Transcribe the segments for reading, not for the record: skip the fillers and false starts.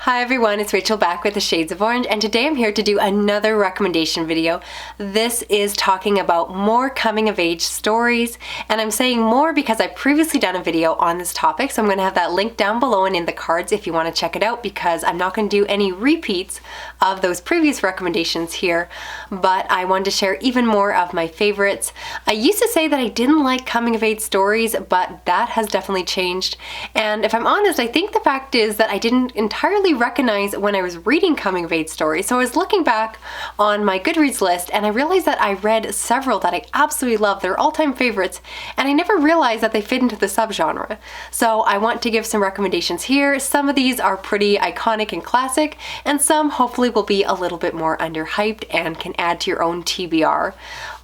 Hi everyone, it's Rachel back with the Shades of Orange, and today I'm here to do another recommendation video. This is talking about more coming of age stories, and I'm saying more because I've previously done a video on this topic, so I'm going to have that link down below and in the cards if you want to check it out, because I'm not going to do any repeats of those previous recommendations here, but I wanted to share even more of my favorites. I used to say that I didn't like coming of age stories, but that has definitely changed, and if I'm honest, I think the fact is that I didn't entirely recognize when I was reading coming of age stories. So I was looking back on my Goodreads list and I realized that I read several that I absolutely love. They're all-time favorites, and I never realized that they fit into the subgenre. So I want to give some recommendations here. Some of these are pretty iconic and classic, and some hopefully will be a little bit more underhyped and can add to your own TBR.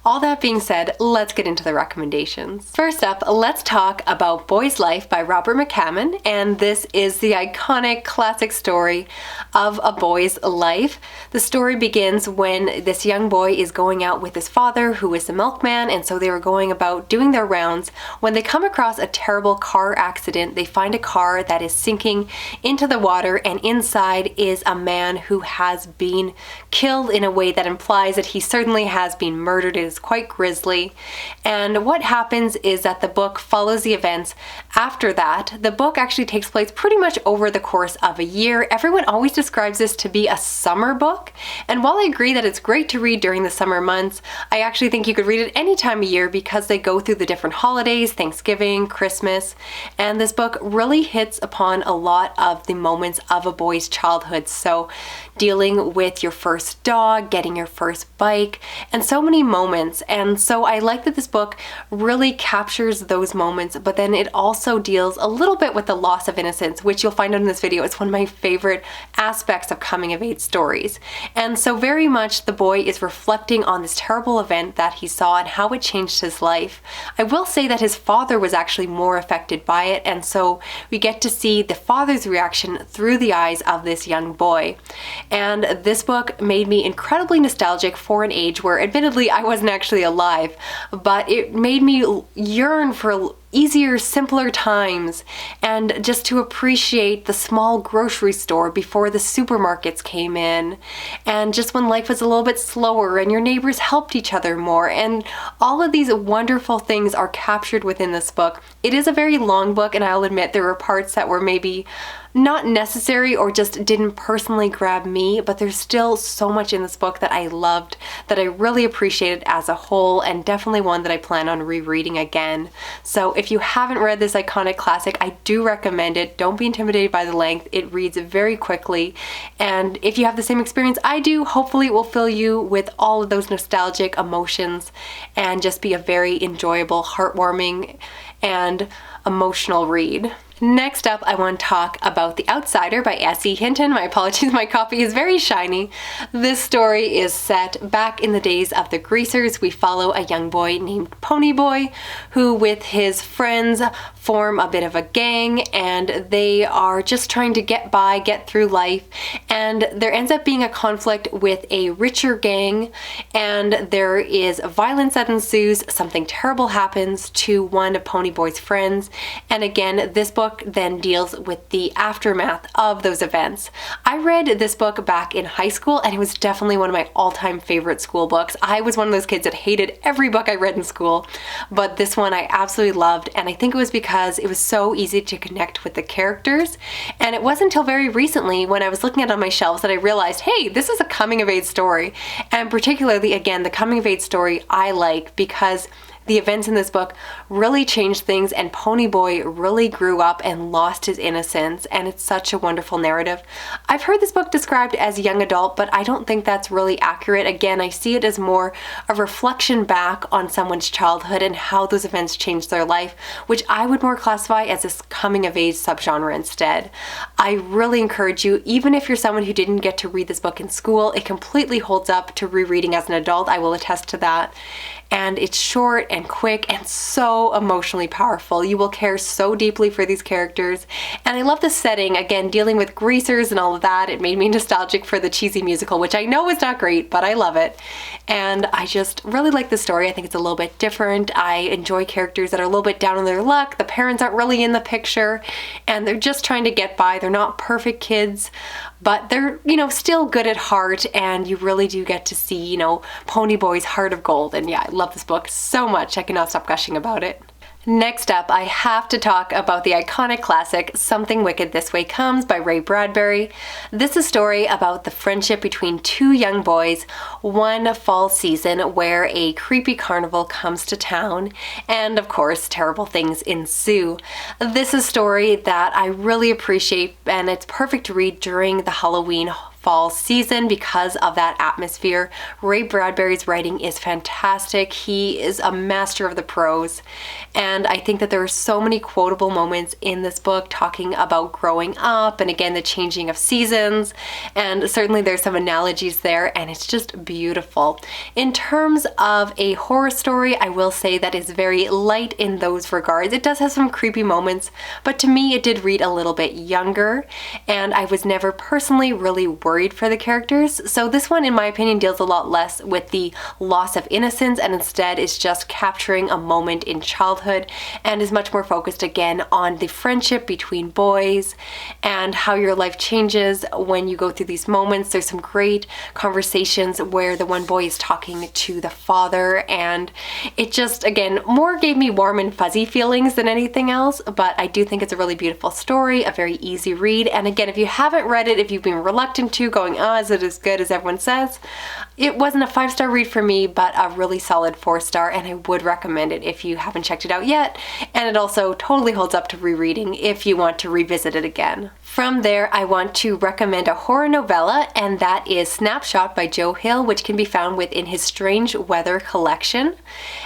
All that being said, let's get into the recommendations. First up, let's talk about Boy's Life by Robert McCammon, and this is the iconic classic story of a boy's life. The story begins when this young boy is going out with his father, who is the milkman, and so they were going about doing their rounds when they come across a terrible car accident. They find a car that is sinking into the water, and inside is a man who has been killed in a way that implies that he certainly has been murdered. It is quite grisly, and what happens is that the book follows the events after that. The book actually takes place pretty much over the course of a year. Everyone always describes this to be a summer book, and while I agree that it's great to read during the summer months, I actually think you could read it any time of year because they go through the different holidays, Thanksgiving, Christmas, and this book really hits upon a lot of the moments of a boy's childhood. So dealing with your first dog, getting your first bike, and so many moments. And so I like that this book really captures those moments, but then it also deals a little bit with the loss of innocence, which you'll find out in this video. It's one of my favorite aspects of coming of age stories. And so very much the boy is reflecting on this terrible event that he saw and how it changed his life. I will say that his father was actually more affected by it, and so we get to see the father's reaction through the eyes of this young boy. And this book made me incredibly nostalgic for an age where admittedly I wasn't actually alive, but it made me yearn for easier, simpler times, and just to appreciate the small grocery store before the supermarkets came in, and just when life was a little bit slower and your neighbors helped each other more, and all of these wonderful things are captured within this book. It is a very long book, and I'll admit there were parts that were maybe not necessary or just didn't personally grab me, but there's still so much in this book that I loved, that I really appreciated as a whole, and definitely one that I plan on rereading again. So if you haven't read this iconic classic, I do recommend it. Don't be intimidated by the length. It reads very quickly, and if you have the same experience I do, hopefully it will fill you with all of those nostalgic emotions and just be a very enjoyable, heartwarming, and emotional read. Next up, I want to talk about The Outsider by S.E. Hinton. My apologies, my copy is very shiny. This story is set back in the days of the Greasers. We follow a young boy named Ponyboy who with his friends form a bit of a gang, and they are just trying to get by, get through life, and there ends up being a conflict with a richer gang, and there is violence that ensues. Something terrible happens to one of Ponyboy's friends, and again, this book then deals with the aftermath of those events. I read this book back in high school, and it was definitely one of my all-time favorite school books. I was one of those kids that hated every book I read in school, but this one I absolutely loved, and I think it was because it was so easy to connect with the characters. And it wasn't until very recently when I was looking at it on my shelves that I realized, hey, this is a coming of age story. And particularly, again, the coming of age story I like because the events in this book really changed things, and Ponyboy really grew up and lost his innocence, and it's such a wonderful narrative. I've heard this book described as young adult, but I don't think that's really accurate. Again, I see it as more a reflection back on someone's childhood and how those events changed their life, which I would more classify as this coming of age subgenre instead. I really encourage you, even if you're someone who didn't get to read this book in school, it completely holds up to rereading as an adult. I will attest to that. And it's short and quick and so emotionally powerful. You will care so deeply for these characters. And I love the setting, again, dealing with greasers and all of that. It made me nostalgic for the cheesy musical, which I know is not great, but I love it. And I just really like the story. I think it's a little bit different. I enjoy characters that are a little bit down on their luck. The parents aren't really in the picture and they're just trying to get by. They're not perfect kids, but they're, still good at heart, and you really do get to see, Ponyboy's heart of gold. And yeah, I love this book so much. I cannot stop gushing about it. Next up, I have to talk about the iconic classic, Something Wicked This Way Comes by Ray Bradbury. This is a story about the friendship between two young boys one fall season where a creepy carnival comes to town, and of course, terrible things ensue. This is a story that I really appreciate, and it's perfect to read during the Halloween fall season because of that atmosphere. Ray Bradbury's writing is fantastic. He is a master of the prose, and I think that there are so many quotable moments in this book talking about growing up and again the changing of seasons, and certainly there's some analogies there, and it's just beautiful. In terms of a horror story, I will say that it's very light in those regards. It does have some creepy moments, but to me it did read a little bit younger, and I was never personally really worried for the characters. So this one, in my opinion, deals a lot less with the loss of innocence and instead is just capturing a moment in childhood and is much more focused again on the friendship between boys and how your life changes when you go through these moments. There's some great conversations where the one boy is talking to the father, and it just, again, more gave me warm and fuzzy feelings than anything else, but I do think it's a really beautiful story, a very easy read. And again, if you haven't read it, if you've been reluctant to, going, is it as good as everyone says? It wasn't a 5-star read for me, but a really solid 4-star, and I would recommend it if you haven't checked it out yet. And it also totally holds up to rereading if you want to revisit it again. From there, I want to recommend a horror novella, and that is Snapshot by Joe Hill, which can be found within his Strange Weather collection.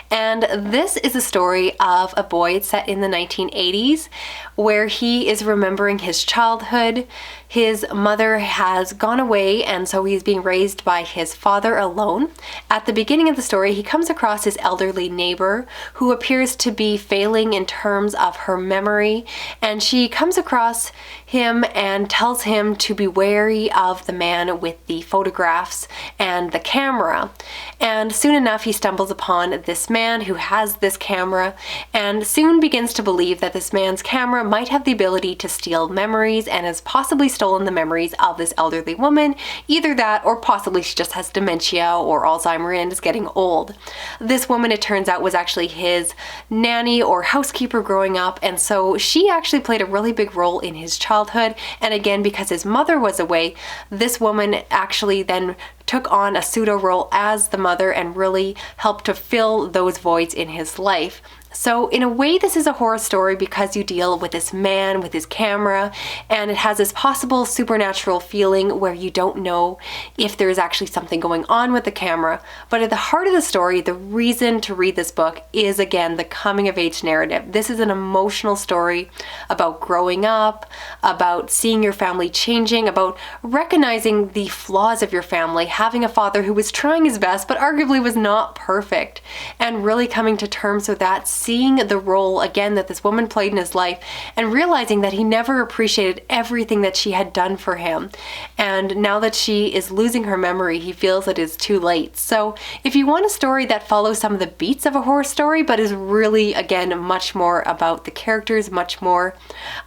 And this is a story of a boy. It's set in the 1980s, where he is remembering his childhood. His mother has gone away, and so he's being raised by his father alone. At the beginning of the story, he comes across his elderly neighbor who appears to be failing in terms of her memory, and she comes across him and tells him to be wary of the man with the photographs and the camera. And soon enough, he stumbles upon this man who has this camera and soon begins to believe that this man's camera might have the ability to steal memories and has possibly stolen the memories of this elderly woman. Either that, or possibly she just has dementia or Alzheimer's and is getting old. This woman, it turns out, was actually his nanny or housekeeper growing up, and so she actually played a really big role in his childhood. And again, because his mother was away, this woman actually then took on a pseudo role as the mother and really helped to fill those voids in his life. So in a way, this is a horror story because you deal with this man with his camera, and it has this possible supernatural feeling where you don't know if there's actually something going on with the camera. But at the heart of the story, the reason to read this book is, again, the coming of age narrative. This is an emotional story about growing up, about seeing your family changing, about recognizing the flaws of your family, having a father who was trying his best but arguably was not perfect, and really coming to terms with that, seeing the role again that this woman played in his life and realizing that he never appreciated everything that she had done for him. And now that she is losing her memory, he feels it is too late. So if you want a story that follows some of the beats of a horror story but is really, again, much more about the characters, much more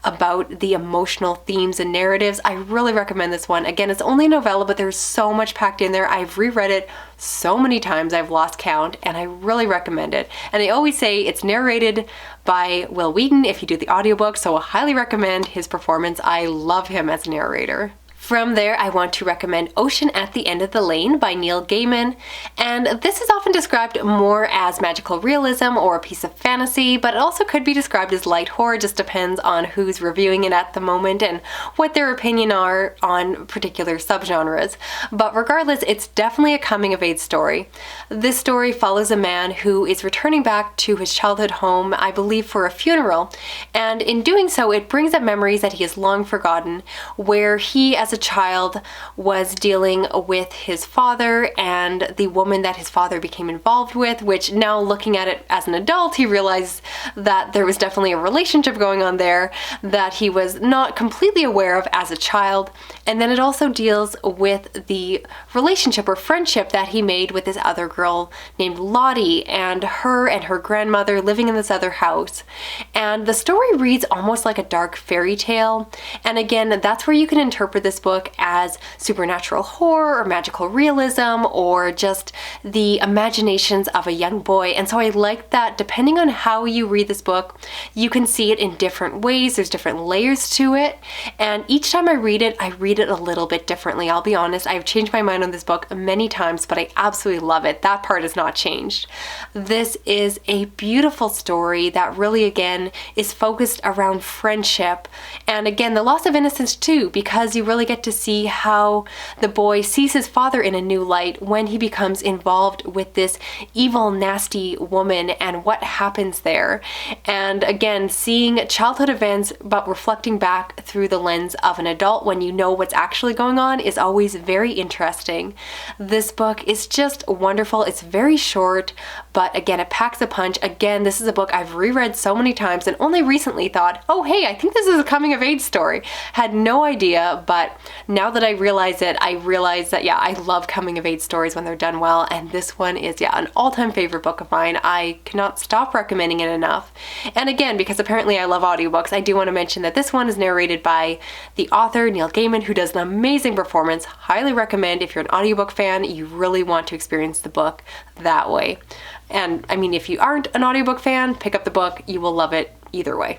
about the emotional themes and narratives, I really recommend this one. Again, it's only a novella, but there's so much packed in there. I've reread it so many times I've lost count, and I really recommend it. And I always say it's narrated by Will Wheaton if you do the audiobook, so I highly recommend his performance. I love him as a narrator. From there, I want to recommend Ocean at the End of the Lane by Neil Gaiman. And this is often described more as magical realism or a piece of fantasy, but it also could be described as light horror. Just depends on who's reviewing it at the moment and what their opinion are on particular subgenres. But regardless, it's definitely a coming of age story. This story follows a man who is returning back to his childhood home, I believe for a funeral. And in doing so, it brings up memories that he has long forgotten, where he, as a child was dealing with his father and the woman that his father became involved with, which now looking at it as an adult, he realized that there was definitely a relationship going on there that he was not completely aware of as a child. And then it also deals with the relationship or friendship that he made with this other girl named Lottie, and her grandmother living in this other house. And the story reads almost like a dark fairy tale. And again, that's where you can interpret this book as supernatural horror or magical realism or just the imaginations of a young boy. And so I like that depending on how you read this book, you can see it in different ways. There's different layers to it. And each time I read it a little bit differently. I'll be honest, I've changed my mind on this book many times, but I absolutely love it. That part has not changed. This is a beautiful story that really, again, is focused around friendship. And again, the loss of innocence too, because you really get to see how the boy sees his father in a new light when he becomes involved with this evil, nasty woman and what happens there. And again, seeing childhood events, but reflecting back through the lens of an adult when you know what's actually going on is always very interesting. This book is just wonderful. It's very short, but again, it packs a punch. Again, this is a book I've reread so many times and only recently thought, oh hey, I think this is a coming of age story. Had no idea, but now that I realize it, I realize that yeah, I love coming of age stories when they're done well, and this one is an all-time favorite book of mine. I cannot stop recommending it enough. And again, because apparently I love audiobooks, I do want to mention that this one is narrated by the author, Neil Gaiman, who does an amazing performance. Highly recommend if you're an audiobook fan, you really want to experience the book that way. And I mean, if you aren't an audiobook fan, pick up the book. You will love it either way.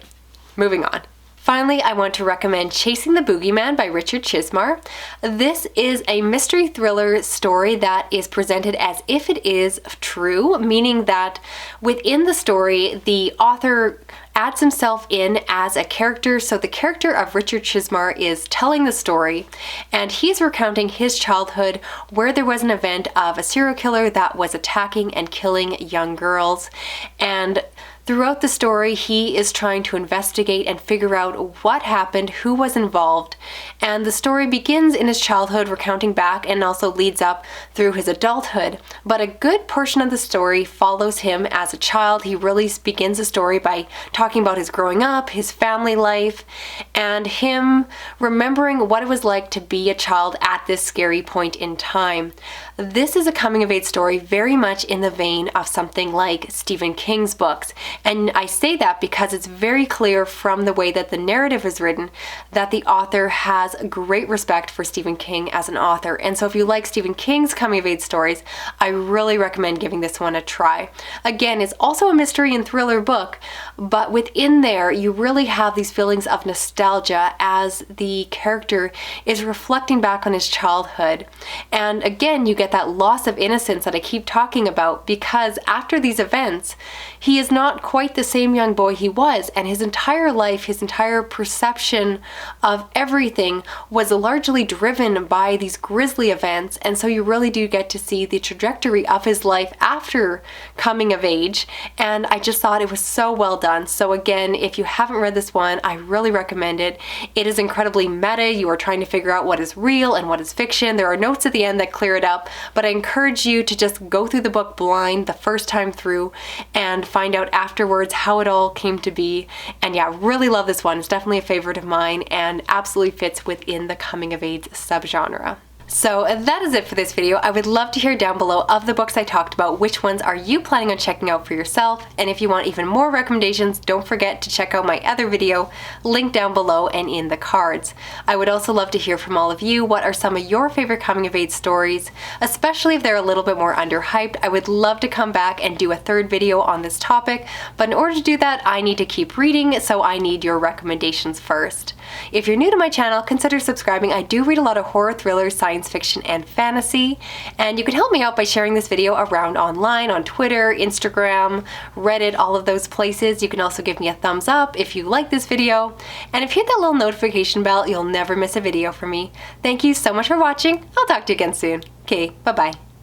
Moving on. Finally, I want to recommend Chasing the Boogeyman by Richard Chizmar. This is a mystery thriller story that is presented as if it is true, meaning that within the story, the author adds himself in as a character. So the character of Richard Chizmar is telling the story, and he's recounting his childhood where there was an event of a serial killer that was attacking and killing young girls. And throughout the story, he is trying to investigate and figure out what happened, who was involved, and the story begins in his childhood, recounting back, and also leads up through his adulthood. But a good portion of the story follows him as a child. He really begins the story by talking about his growing up, his family life, and him remembering what it was like to be a child at this scary point in time. This is a coming-of-age story very much in the vein of something like Stephen King's books. And I say that because it's very clear from the way that the narrative is written that the author has great respect for Stephen King as an author. And so if you like Stephen King's coming-of-age stories, I really recommend giving this one a try. Again, it's also a mystery and thriller book, but within there, you really have these feelings of nostalgia as the character is reflecting back on his childhood. And again, you get that loss of innocence that I keep talking about, because after these events, he is not quite the same young boy he was, and his entire life, his entire perception of everything was largely driven by these grisly events. And so you really do get to see the trajectory of his life after coming of age, and I just thought it was so well done. So again, if you haven't read this one, I really recommend it. It is incredibly meta. You are trying to figure out what is real and what is fiction. There are notes at the end that clear it up, but I encourage you to just go through the book blind the first time through and find out afterwards how it all came to be. And yeah, really love this one. It's definitely a favorite of mine and absolutely fits within the coming of age subgenre. So that is it for this video. I would love to hear down below of the books I talked about, which ones are you planning on checking out for yourself? And if you want even more recommendations, don't forget to check out my other video, linked down below and in the cards. I would also love to hear from all of you. What are some of your favorite coming of age stories? Especially if they're a little bit more underhyped. I would love to come back and do a third video on this topic, but in order to do that, I need to keep reading, so I need your recommendations first. If you're new to my channel, consider subscribing. I do read a lot of horror, thrillers, science fiction, and fantasy, and you can help me out by sharing this video around online on Twitter, Instagram, Reddit, all of those places. You can also give me a thumbs up if you like this video, and if you hit that little notification bell, you'll never miss a video from me. Thank you so much for watching. I'll talk to you again soon. Okay, bye-bye.